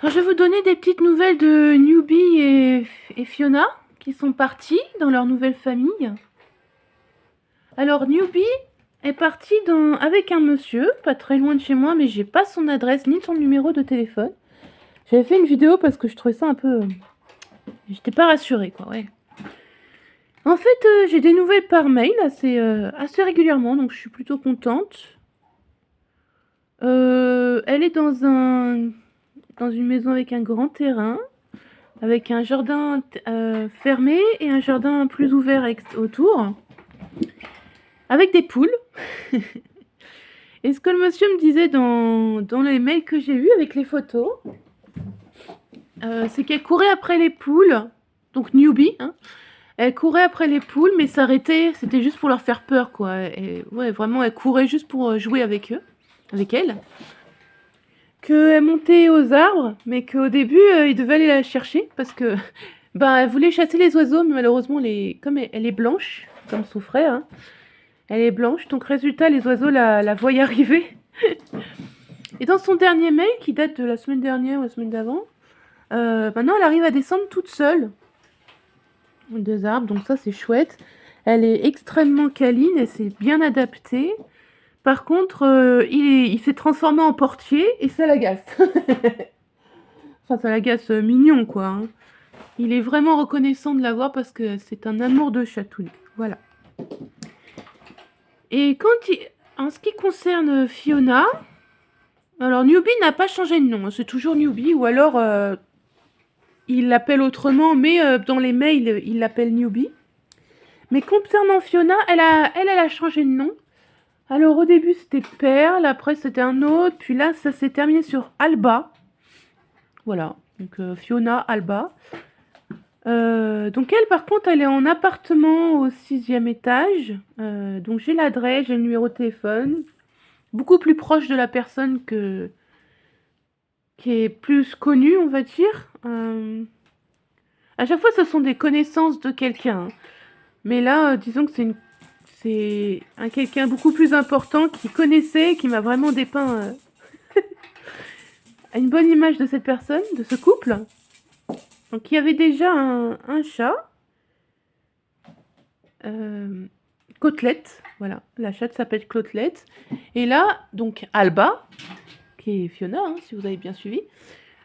Alors, je vais vous donner des petites nouvelles de Newbie et Fiona, qui sont partis dans leur nouvelle famille. Alors, Newbie est parti avec un monsieur, pas très loin de chez moi, mais j'ai pas son adresse ni son numéro de téléphone. J'avais fait une vidéo parce que je trouvais ça un peu... J'étais pas rassurée, quoi, ouais. En fait, j'ai des nouvelles par mail assez régulièrement, donc je suis plutôt contente. Elle est dans une maison avec un grand terrain, avec un jardin fermé et un jardin plus ouvert autour, avec des poules. Et ce que le monsieur me disait dans les mails que j'ai eus avec les photos, c'est qu'elle courait après les poules, donc Newbie, hein. Elle courait après les poules, mais s'arrêtait, c'était juste pour leur faire peur, quoi. Et ouais, vraiment, elle courait juste pour jouer avec eux, avec elle. Qu'elle montait aux arbres, mais qu'au début, il devait aller la chercher, parce que ben, elle voulait chasser les oiseaux, mais malheureusement, comme elle est blanche, comme son frère, hein, elle est blanche, donc résultat, les oiseaux la voient arriver. Et dans son dernier mail, qui date de la semaine dernière ou la semaine d'avant, maintenant, elle arrive à descendre toute seule des arbres, donc ça, c'est chouette. Elle est extrêmement câline, elle s'est bien adaptée. Par contre, il s'est transformé en portier et ça l'agace. Enfin, ça l'agace mignon, quoi, hein. Il est vraiment reconnaissant de l'avoir parce que c'est un amour de chatoune. Voilà. Et en ce qui concerne Fiona, alors Newbie n'a pas changé de nom, hein, c'est toujours Newbie, ou alors il l'appelle autrement, mais dans les mails, il l'appelle Newbie. Mais concernant Fiona, elle a changé de nom. Alors au début c'était Perle, après c'était un autre, puis là ça s'est terminé sur Alba. Voilà, donc Fiona Alba. Donc elle, par contre, elle est en appartement au 6e étage. Donc j'ai l'adresse, j'ai le numéro de téléphone. Beaucoup plus proche de la personne qui est plus connue, on va dire. À chaque fois, ce sont des connaissances de quelqu'un, hein. Mais là, disons que c'est un quelqu'un beaucoup plus important qui connaissait, qui m'a vraiment dépeint une bonne image de cette personne, de ce couple. Donc il y avait déjà un chat. Côtelette, voilà, la chatte s'appelle Côtelette. Et là, donc Alba, qui est Fiona, hein, si vous avez bien suivi,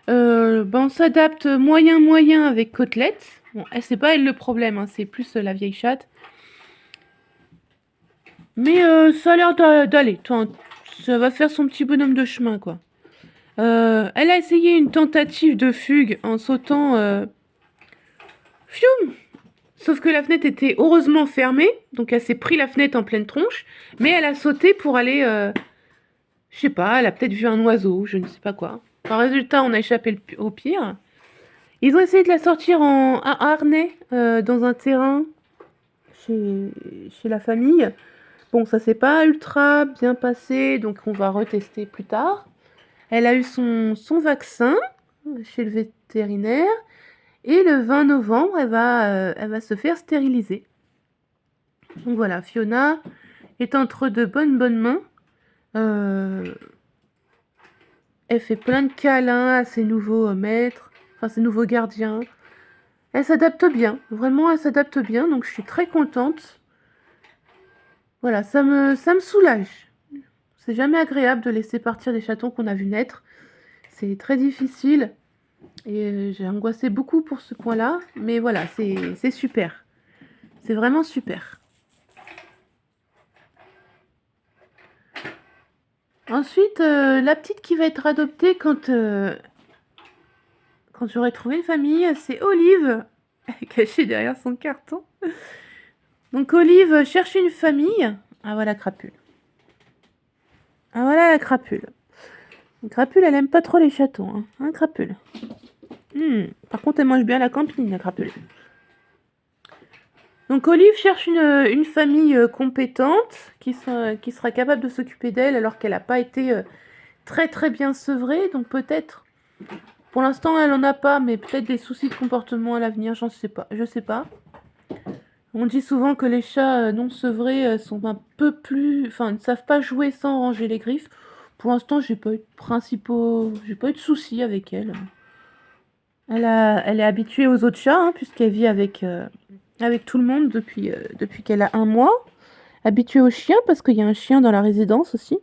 ben, on s'adapte moyen avec Côtelette. Bon, c'est pas elle le problème, hein, c'est plus la vieille chatte. Mais ça a l'air d'aller, ça va faire son petit bonhomme de chemin, quoi. Elle a essayé une tentative de fugue en sautant... Fium. Sauf que la fenêtre était heureusement fermée, donc elle s'est pris la fenêtre en pleine tronche, mais elle a sauté pour aller, je sais pas, elle a peut-être vu un oiseau, je ne sais pas quoi. En résultat, on a échappé au pire. Ils ont essayé de la sortir en harnais dans un terrain chez la famille. Bon, ça s'est pas ultra bien passé, donc on va retester plus tard. Elle a eu son vaccin chez le vétérinaire. Et le 20 novembre, elle va se faire stériliser. Donc voilà, Fiona est entre de bonnes mains. Elle fait plein de câlins à ses nouveaux maîtres, enfin ses nouveaux gardiens. Elle s'adapte bien, vraiment elle s'adapte bien, donc je suis très contente. Voilà, ça me soulage. C'est jamais agréable de laisser partir des chatons qu'on a vus naître. C'est très difficile. Et j'ai angoissé beaucoup pour ce point-là. Mais voilà, c'est super. C'est vraiment super. Ensuite, la petite qui va être adoptée quand j'aurai trouvé une famille, c'est Olive, cachée derrière son carton. Donc Olive cherche une famille. Ah voilà Crapule. Ah voilà la Crapule. Crapule, elle aime pas trop les chatons, hein, Crapule. Par contre, elle mange bien la campine, la Crapule. Donc Olive cherche une famille compétente qui sera capable de s'occuper d'elle alors qu'elle n'a pas été très très bien sevrée. Donc peut-être, pour l'instant elle en a pas, mais peut-être des soucis de comportement à l'avenir, je sais pas. On dit souvent que les chats non sevrés sont un peu plus... Enfin, ne savent pas jouer sans ranger les griffes. Pour l'instant, j'ai pas eu de soucis avec elle. Elle est habituée aux autres chats, hein, puisqu'elle vit avec tout le monde depuis qu'elle a 1 mois. Habituée aux chiens, parce qu'il y a un chien dans la résidence aussi.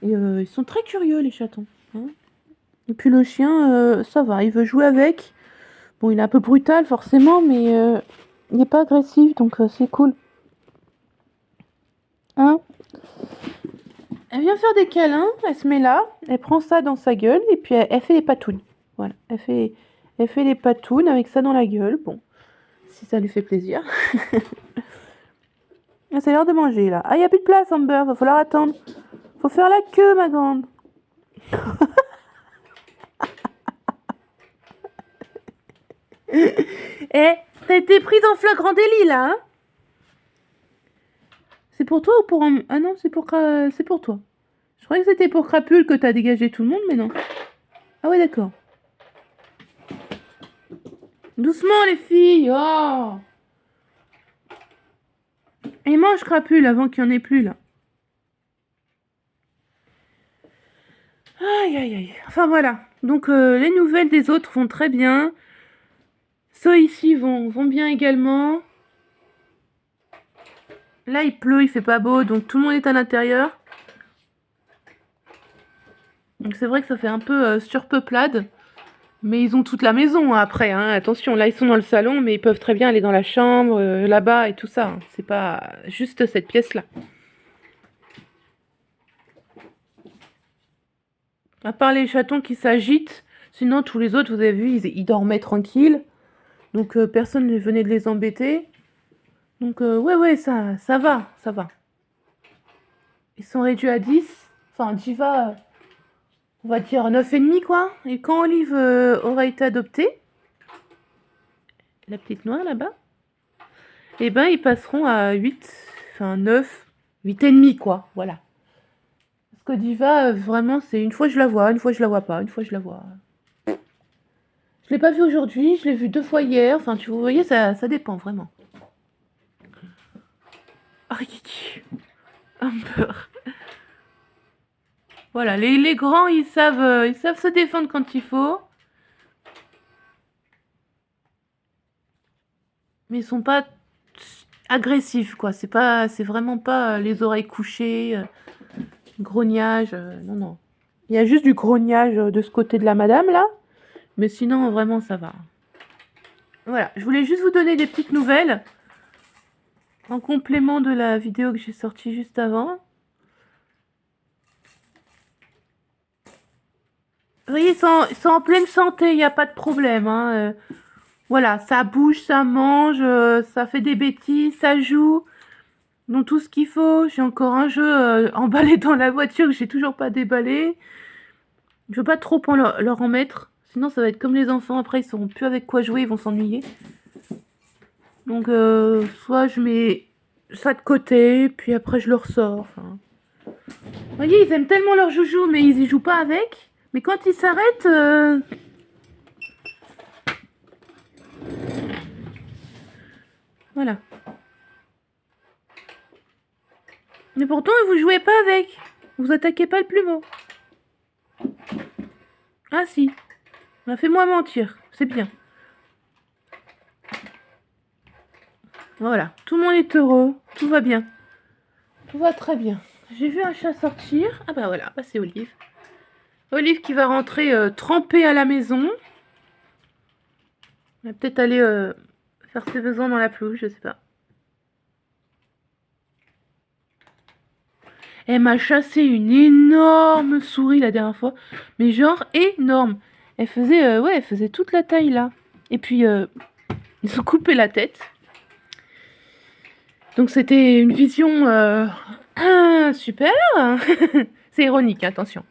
Et ils sont très curieux, les chatons, hein. Et puis le chien, ça va, il veut jouer avec. Bon, il est un peu brutal, forcément, mais il n'est pas agressif, donc c'est cool. Hein? Elle vient faire des câlins, elle se met là, elle prend ça dans sa gueule, et puis elle fait les patounes. Voilà, elle fait les patounes avec ça dans la gueule. Bon, si ça lui fait plaisir. Ah, c'est l'heure de manger, là. Ah, il n'y a plus de place, Amber, va falloir attendre. Faut faire la queue, ma grande. Eh, t'as été prise en flagrant délit, là, hein? C'est pour toi ou pour un... Ah non, c'est pour toi. Je croyais que c'était pour Crapule que t'as dégagé tout le monde, mais non. Ah ouais, d'accord. Doucement, les filles. Oh. Et mange Crapule avant qu'il n'y en ait plus, là. Aïe, aïe, aïe. Enfin, voilà. Donc, les nouvelles des autres vont très bien. Ceux ici vont bien également. Là, il pleut, il fait pas beau, donc tout le monde est à l'intérieur. Donc c'est vrai que ça fait un peu surpeuplade. Mais ils ont toute la maison, hein, après, hein. Attention, là, ils sont dans le salon, mais ils peuvent très bien aller dans la chambre, là-bas et tout ça, hein. C'est pas juste cette pièce-là. À part les chatons qui s'agitent, sinon tous les autres, vous avez vu, ils dormaient tranquilles. Donc personne ne venait de les embêter. Donc ouais, ça va, ça va. Ils sont réduits à 10. Enfin, Diva, on va dire 9,5 quoi. Et quand Olive aura été adoptée, la petite noire là-bas, eh ben ils passeront à 8, enfin 9, 8,5 quoi, voilà. Parce que Diva, vraiment, c'est une fois je la vois, une fois je la vois pas, une fois je la vois. Je l'ai pas vue aujourd'hui, je l'ai vue 2 fois hier, enfin tu vous voyez, ça dépend vraiment. Ah, Kiki, un beurre. Voilà, les grands, ils savent se défendre quand il faut. Mais ils sont pas agressifs, quoi. C'est vraiment pas les oreilles couchées, grognage, non, non. Il y a juste du grognage de ce côté de la madame, là. Mais sinon, vraiment, ça va. Voilà, je voulais juste vous donner des petites nouvelles en complément de la vidéo que j'ai sortie juste avant. Vous voyez, ils sont en pleine santé, il n'y a pas de problème, hein. Voilà, ça bouge, ça mange, ça fait des bêtises, ça joue. Donc tout ce qu'il faut. J'ai encore un jeu emballé dans la voiture que j'ai toujours pas déballé. Je veux pas trop leur en mettre. Sinon ça va être comme les enfants. Après ils sauront plus avec quoi jouer, ils vont s'ennuyer. Donc soit je mets ça de côté, puis après je le ressors. Enfin. Vous voyez, ils aiment tellement leur joujou, mais ils y jouent pas avec. Mais quand ils s'arrêtent... Voilà. Mais pourtant, vous jouez pas avec. Vous attaquez pas le plumeau. Ah si. Bah, fais-moi mentir. C'est bien. Voilà. Tout le monde est heureux. Tout va bien. Tout va très bien. J'ai vu un chat sortir. Ah bah voilà, bah c'est Olive. Olive qui va rentrer trempée à la maison. Elle va peut-être aller faire ses besoins dans la pelouse, je sais pas. Elle m'a chassé une énorme souris la dernière fois. Mais genre énorme. Elle faisait, ouais, elle faisait toute la taille là. Et puis, ils ont coupé la tête. Donc c'était une vision super. C'est ironique, attention.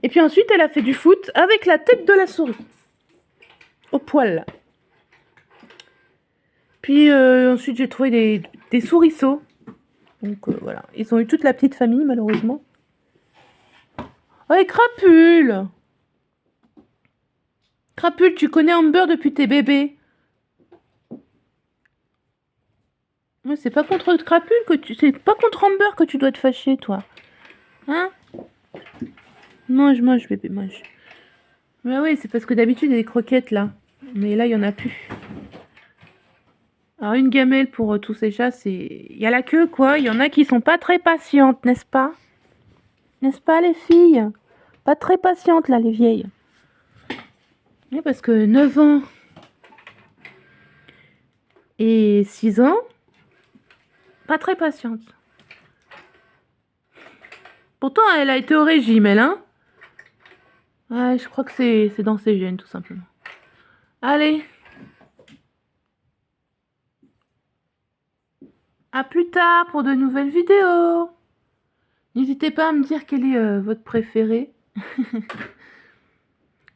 Et puis ensuite, elle a fait du foot avec la tête de la souris. Au poil. Puis ensuite, j'ai trouvé des souriceaux. Donc voilà. Ils ont eu toute la petite famille, malheureusement. Oh, et Crapule! Crapule, tu connais Amber depuis tes bébés. Mais c'est pas contre Crapule que tu... C'est pas contre Amber que tu dois te fâcher, toi. Hein? Mange, mange, bébé, mange. Bah oui, c'est parce que d'habitude, il y a des croquettes là. Mais là, il y en a plus. Alors, une gamelle pour tous ces chats, c'est... Il y a la queue, quoi. Il y en a qui sont pas très patientes, n'est-ce pas? N'est-ce pas, les filles? Pas très patientes, là, les vieilles. Oui, parce que 9 ans et 6 ans, pas très patiente. Pourtant, elle a été au régime, elle, hein? Ouais, je crois que c'est dans ses gènes, tout simplement. Allez. À plus tard pour de nouvelles vidéos. N'hésitez pas à me dire quel est votre préféré.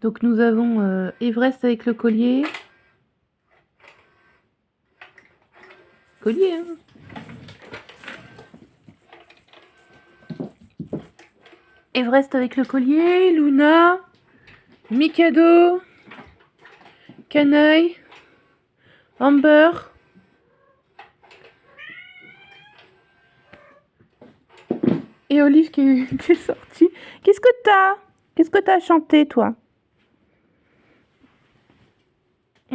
Donc nous avons Everest avec le collier. Collier, hein. Everest avec le collier, Luna, Mikado, Canaille, Amber. Et Olive qui est sortie. Qu'est-ce que t'as? Qu'est-ce que t'as chanté, toi?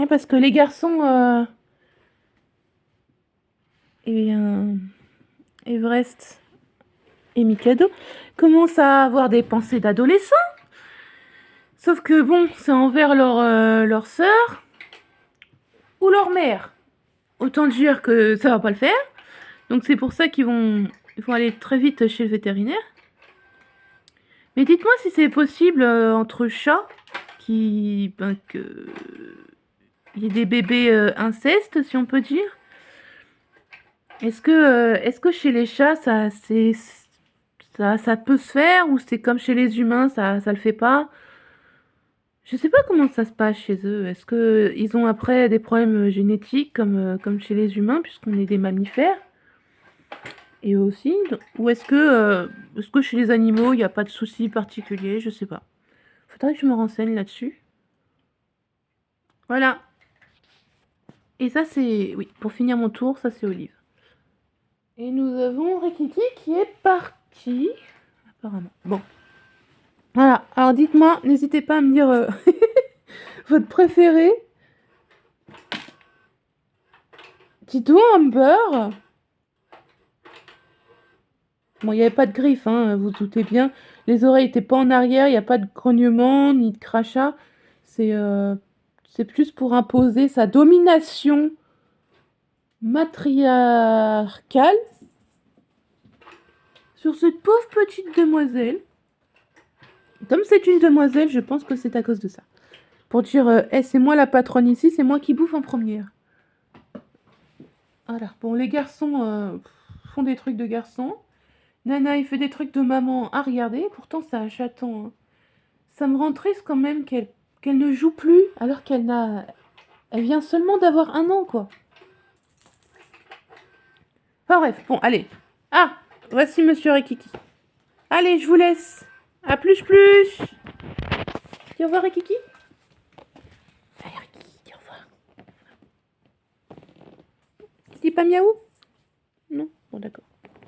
Parce que les garçons... eh bien... Everest et Mikado commencent à avoir des pensées d'adolescents. Sauf que bon, c'est envers leur sœur ou leur mère. Autant dire que ça va pas le faire. Donc c'est pour ça qu'ils vont aller très vite chez le vétérinaire. Mais dites-moi si c'est possible entre chats que il y ait des bébés incestes, si on peut dire. Est-ce que chez les chats ça peut se faire ou c'est comme chez les humains, ça le fait pas? Je sais pas comment ça se passe chez eux. Est-ce que ils ont après des problèmes génétiques comme chez les humains puisqu'on est des mammifères? Et aussi, ou est-ce que chez les animaux il n'y a pas de soucis particuliers? Je sais pas. Faudrait que je me renseigne là-dessus. Voilà. Et ça c'est, oui, pour finir mon tour, ça c'est Olive. Et nous avons Rikiki qui est parti. Apparemment. Bon. Voilà. Alors dites-moi, n'hésitez pas à me dire votre préféré. Dis-donc, Amber. Bon, il n'y avait pas de griffes, hein, vous doutez bien. Les oreilles n'étaient pas en arrière, il n'y a pas de grognement ni de crachat. C'est plus pour imposer sa domination matriarcale sur cette pauvre petite demoiselle. Comme c'est une demoiselle, je pense que c'est à cause de ça. Pour dire, c'est moi la patronne ici, c'est moi qui bouffe en première. Voilà. Bon, les garçons font des trucs de garçons. Nana, il fait des trucs de maman à regarder. Pourtant, c'est un chaton. Hein. Ça me rend triste quand même qu'elle ne joue plus alors elle vient seulement d'avoir 1 an, quoi. Enfin bref, bon, allez. Ah, voici Monsieur Rikiki. Allez, je vous laisse. À plus. Dis au revoir, Rikiki. Allez, Rikiki, dis au revoir. Tu dis pas miaou? Non? Bon, d'accord.